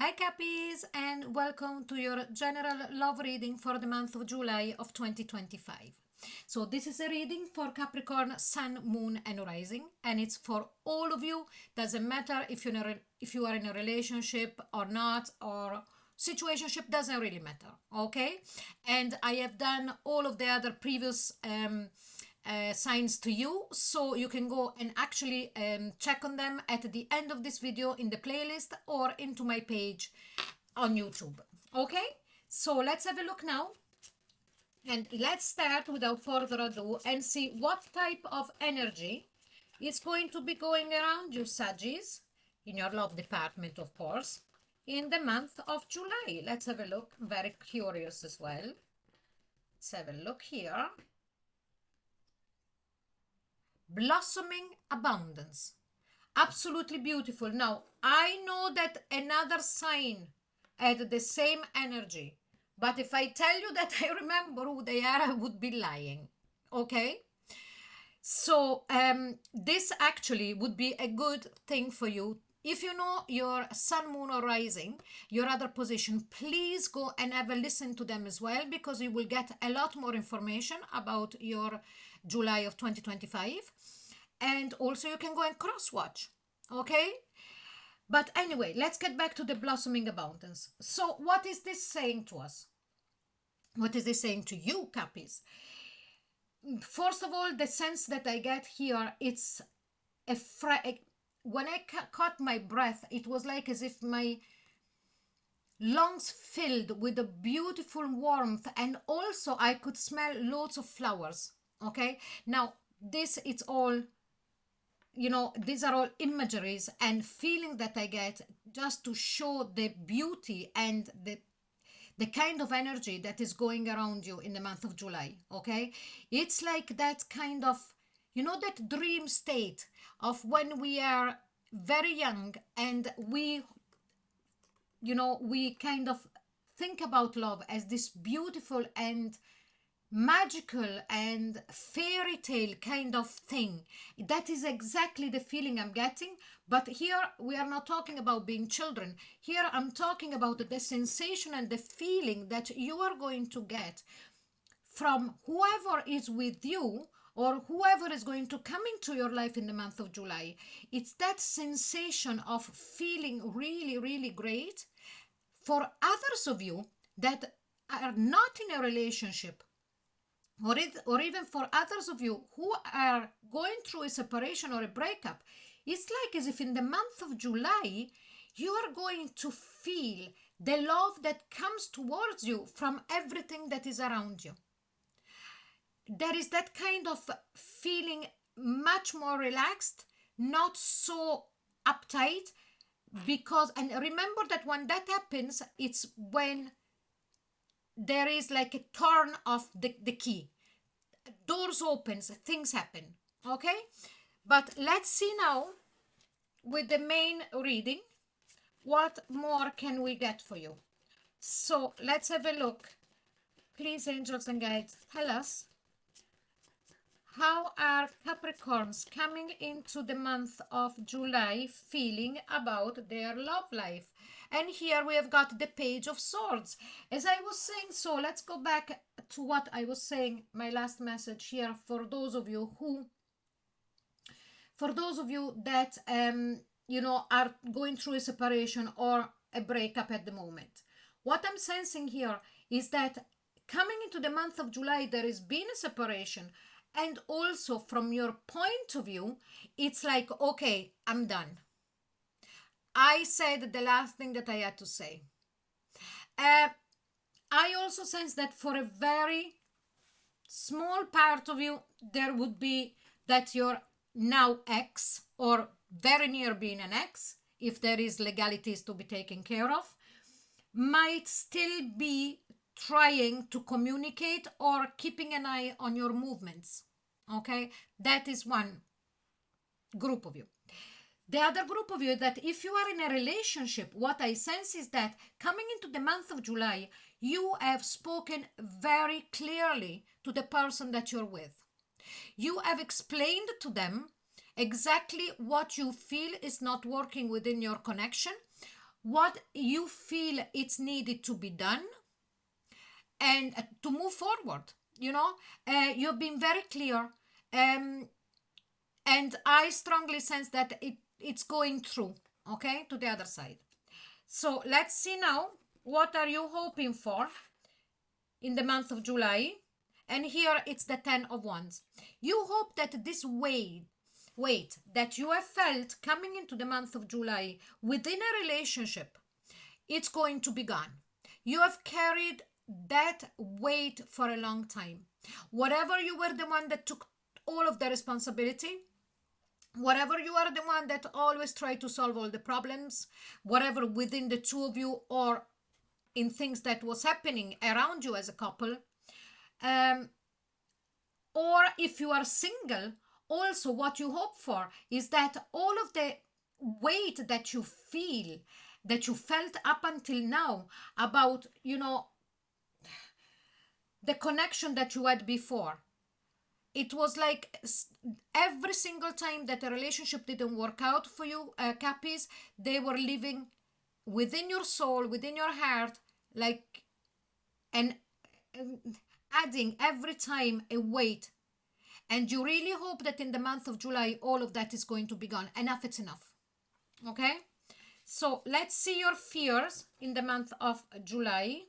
Hi Cappies, and welcome to your general love reading for the month of July of 2025. So this is a reading for Capricorn, Sun, Moon and Rising, and it's for all of you. Doesn't matter if you are in a relationship or not, or situationship, doesn't really matter. Okay, and I have done all of the other previous signs to you, so you can go and actually check on them at the end of this video in the playlist or into my page on YouTube. Okay, so let's have a look now, and let's start without further ado and see what type of energy is going to be going around you, Saggies, in your love department, of course, in the month of July. Let's have a look. I'm very curious as well. Let's have a look here. Blossoming abundance, absolutely beautiful. Now I know that another sign had the same energy, but if I tell you that I remember who they are, I would be lying. Okay, so this actually would be a good thing for you. If you know your sun, moon or rising, your other position, please go and have a listen to them as well, because you will get a lot more information about your July of 2025. And also you can go and cross watch. Okay, but anyway, let's get back to the blossoming abundance. So what is this saying to us? What is this saying to you, Cappies? First of all, the sense that I get here, it's when I caught my breath, it was like as if my lungs filled with a beautiful warmth, and also I could smell loads of flowers. Okay, now this, it's all, these are all imageries and feeling that I get just to show the beauty and the kind of energy that is going around you in the month of July. Okay, it's like that kind of, that dream state of when we are very young, and we kind of think about love as this beautiful and magical and fairy tale kind of thing. That is exactly the feeling I'm getting. But here we are not talking about being children. Here I'm talking about the sensation and the feeling that you are going to get from whoever is with you, or whoever is going to come into your life in the month of July. It's that sensation of feeling really, really great. For others of you that are not in a relationship, or even for others of you who are going through a separation or a breakup, it's like as if in the month of July you are going to feel the love that comes towards you from everything that is around you. There is that kind of feeling, much more relaxed, not so uptight, because, and remember that when that happens, it's when there is like a turn of the key, doors opens, things happen. Okay, but let's see now with the main reading, what more can we get for you. So let's have a look. Please, angels and guides, tell us, how are Capricorns coming into the month of July feeling about their love life? And here we have got the Page of Swords. As I was saying, so let's go back to what I was saying, my last message here, for those of you that are going through a separation or a breakup at the moment. What I'm sensing here is that coming into the month of July, there has been a separation, and also from your point of view, it's like, okay, I'm done. I said the last thing that I had to say. I also sense that for a very small part of you, there would be that your now ex, or very near being an ex, if there is legalities to be taken care of, might still be trying to communicate or keeping an eye on your movements. Okay, that is one group of you. The other group of you, that if you are in a relationship, what I sense is that coming into the month of July, you have spoken very clearly to the person that you're with. You have explained to them exactly what you feel is not working within your connection, what you feel it's needed to be done, and to move forward. You know, you've been very clear, um, and I strongly sense that it's going through, okay, to the other side. So let's see now, what are you hoping for in the month of July? And here it's the 10 of Wands. You hope that this weight that you have felt coming into the month of July within a relationship, it's going to be gone. You have carried that weight for a long time. Whatever, you were the one that took all of the responsibility. Whatever, you are the one that always tried to solve all the problems. Whatever, within the two of you, or in things that was happening around you as a couple. Um, or if you are single, also what you hope for is that all of the weight that you feel, that you felt up until now about, the connection that you had before, it was like every single time that a relationship didn't work out for you, Cappies, they were living within your soul, within your heart, like, and adding every time a weight. And you really hope that in the month of July, all of that is going to be gone. Enough, it's enough. Okay? So let's see your fears in the month of July.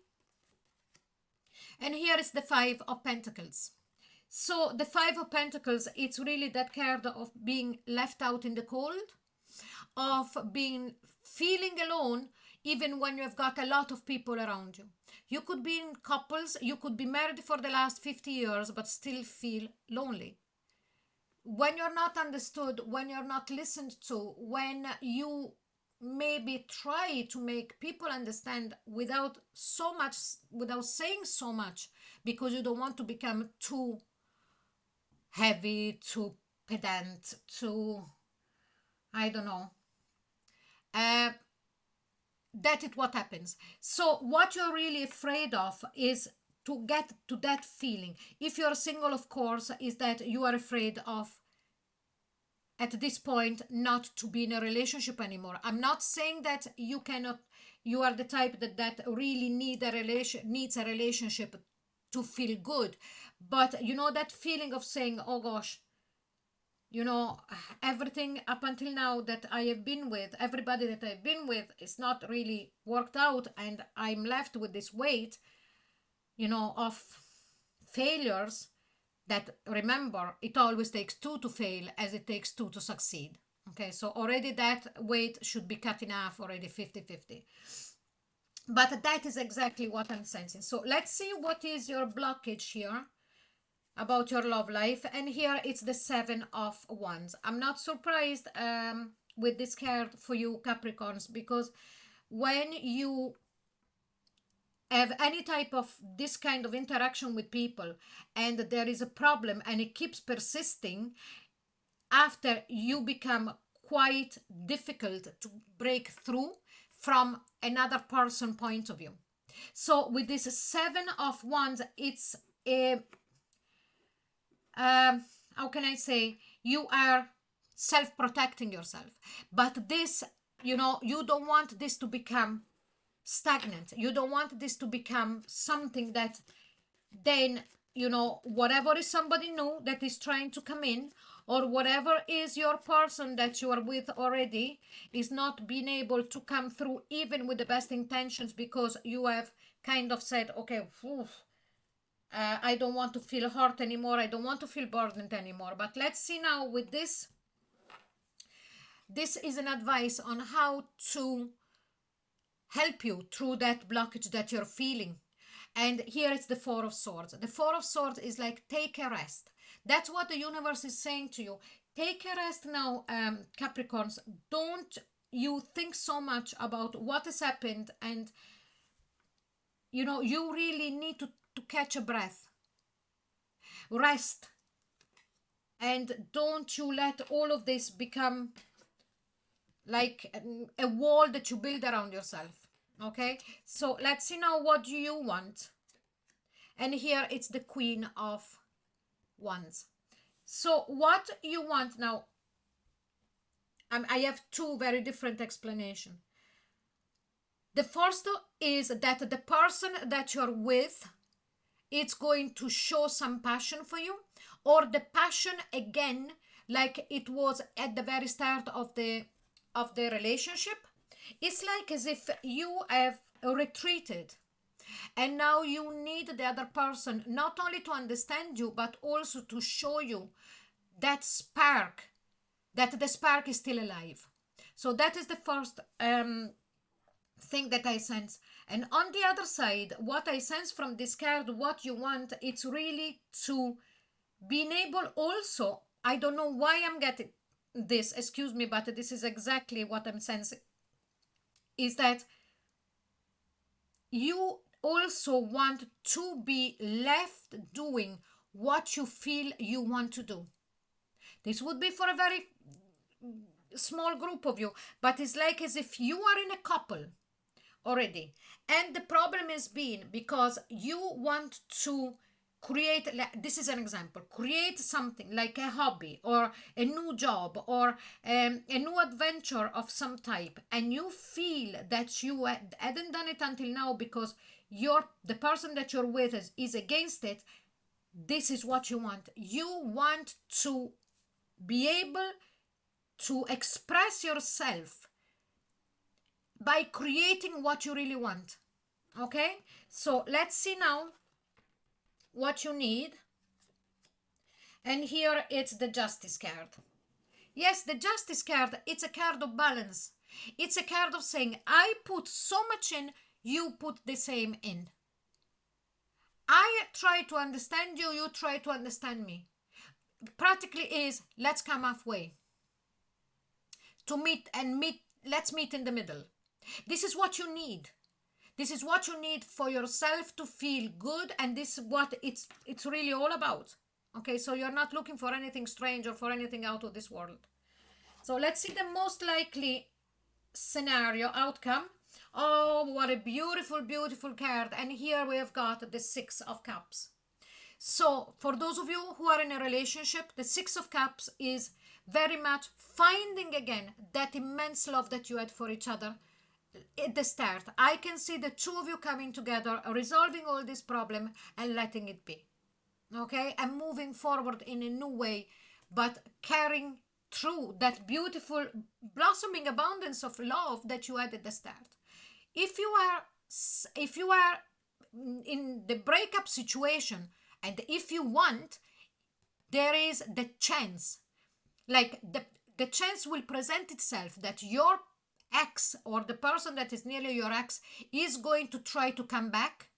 And here is the Five of Pentacles. So the Five of Pentacles, it's really that card of being left out in the cold, of being feeling alone, even when you've got a lot of people around you. You could be in couples, you could be married for the last 50 years, but still feel lonely. When you're not understood, when you're not listened to, when you maybe try to make people understand without saying so much, because you don't want to become too heavy, too pedant, too, I don't know. That is what happens. So what you're really afraid of is to get to that feeling. If you're single, of course, is that you are afraid of, at this point, not to be in a relationship anymore. I'm not saying that you are the type that really needs a relationship to feel good. But that feeling of saying, oh gosh, everything up until now that I have been with, everybody that I've been with, is not really worked out, and I'm left with this weight, of failures. That, remember, it always takes two to fail as it takes two to succeed. Okay, so already that weight should be cut in half, already 50-50. But that is exactly what I'm sensing. So let's see what is your blockage here about your love life. And here it's the Seven of Wands. I'm not surprised with this card for you, Capricorns, because when you have any type of this kind of interaction with people and there is a problem and it keeps persisting, after you become quite difficult to break through from another person point of view. So with this Seven of Wands, it's a how can I say, you are self-protecting yourself, but this, you don't want this to become stagnant. You don't want this to become something that then, whatever is somebody new that is trying to come in, or whatever is your person that you are with already, is not being able to come through even with the best intentions, because you have kind of said, okay, I don't want to feel hurt anymore, I don't want to feel burdened anymore. But let's see now with this. This is an advice on how to help you through that blockage that you're feeling. And here it's the Four of Swords. The Four of Swords is like, take a rest. That's what the universe is saying to you. Take a rest now, Capricorns. Don't you think so much about what has happened, and you really need to catch a breath. Rest. And don't you let all of this become like a wall that you build around yourself. Okay, so let's see now, what do you want? And here it's the Queen of Wands. So what you want now, I have two very different explanations. The first is that the person that you're with, it's going to show some passion for you, or the passion again, like it was at the very start of the relationship. It's like as if you have retreated, and now you need the other person not only to understand you but also to show you that spark, that the spark is still alive. So that is the first thing that I sense. And on the other side, what I sense from this card, what you want, it's really to being able also, I don't know why I'm getting this, excuse me, but this is exactly what I'm sensing, is that you also want to be left doing what you feel you want to do. This would be for a very small group of you, but it's like as if you are in a couple already, and the problem is being because you want to create, this is an example, create something like a hobby or a new job or a new adventure of some type, and you feel that you hadn't done it until now because the person that you're with is against it. This is what you want. You want to be able to express yourself by creating what you really want. Okay, so let's see now what you need. And here it's the Justice card. Yes, the Justice card, it's a card of balance. It's a card of saying, I put so much in, you put the same in. I try to understand you, you try to understand me. Practically is, let's come halfway. To meet and meet, let's meet in the middle. This is what you need. This is what you need for yourself to feel good, and this is what it's really all about. Okay, so you're not looking for anything strange or for anything out of this world. So let's see the most likely scenario outcome. Oh, what a beautiful, beautiful card. And here we have got the Six of Cups. So for those of you who are in a relationship, the Six of Cups is very much finding again that immense love that you had for each other at the start. I can see the two of you coming together, resolving all this problem and letting it be. Okay, and moving forward in a new way, but carrying through that beautiful blossoming abundance of love that you had at the start. If you are in the breakup situation, and if you want, there is the chance, like the chance will present itself that your ex or the person that is nearly your ex is going to try to come back,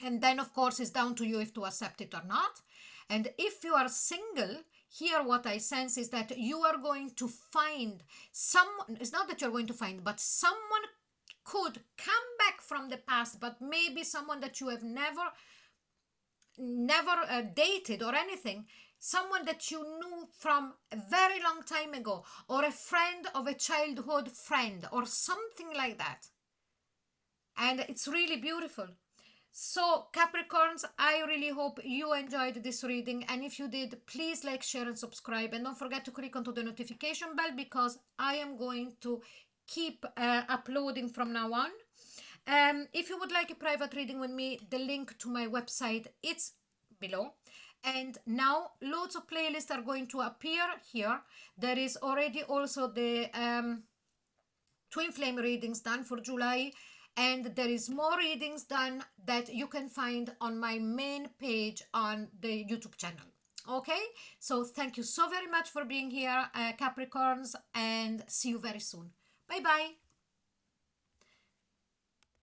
and then of course it's down to you if to accept it or not. And if you are single, here what I sense is that you are going to find someone. It's not that you're going to find, but someone could come back from the past, but maybe someone that you have never dated or anything, someone that you knew from a very long time ago, or a friend of a childhood friend or something like that. And it's really beautiful. So Capricorns, I really hope you enjoyed this reading, and if you did, please like, share and subscribe, and don't forget to click onto the notification bell because I am going to keep uploading from now on. If you would like a private reading with me, the link to my website it's below. And now loads of playlists are going to appear here. There is already also the twin flame readings done for July, and there is more readings done that you can find on my main page on the YouTube channel. Okay, so thank you so very much for being here, Capricorns, and see you very soon. Bye bye.